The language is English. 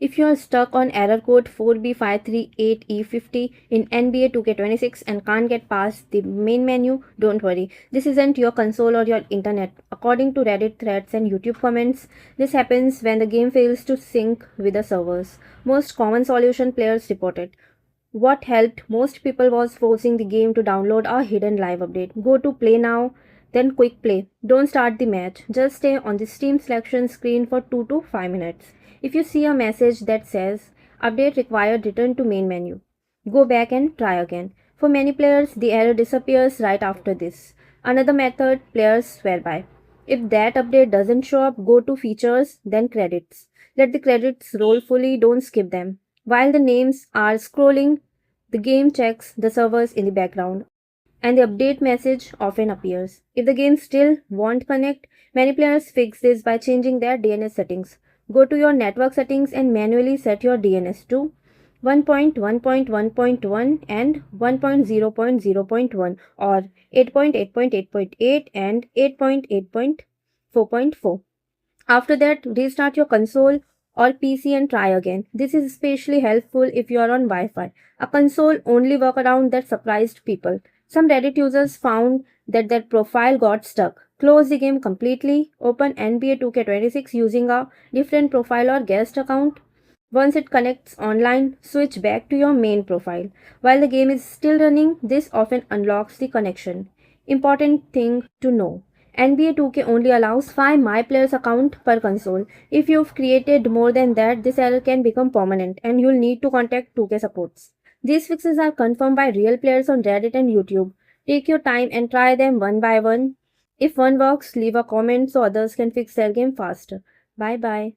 If you are stuck on error code 4b538e50 in NBA 2K26 and can't get past the main menu, don't worry. This isn't your console or your internet. According to Reddit threads and YouTube comments, this happens when the game fails to sync with the servers. Most common solution players reported. What helped most people was forcing the game to download a hidden live update. Go to play now, then quick play. Don't start the match. Just stay on the Steam selection screen for 2 to 5 minutes. If you see a message that says update required, return to main menu. Go back and try again. For many players, the error disappears right after this. Another method players swear by. If that update doesn't show up, go to features, then credits. Let the credits roll fully, don't skip them. While the names are scrolling, the game checks the servers in the background and the update message often appears. If the game still won't connect, many players fix this by changing their DNS settings. Go to your network settings and manually set your DNS to 1.1.1.1 and 1.0.0.1 or 8.8.8.8 and 8.8.4.4. After that, restart your console or PC and try again. This is especially helpful if you are on Wi-Fi. A console only workaround that surprised people. Some Reddit users found that their profile got stuck. Close the game completely, open NBA 2K26 using a different profile or guest account. Once it connects online, switch back to your main profile. While the game is still running, this often unlocks the connection. Important thing to know. NBA 2K only allows 5 My Players account per console. If you've created more than that, this error can become permanent and you'll need to contact 2K supports. These fixes are confirmed by real players on Reddit and YouTube. Take your time and try them one by one. If one works, leave a comment so others can fix their game faster. Bye bye.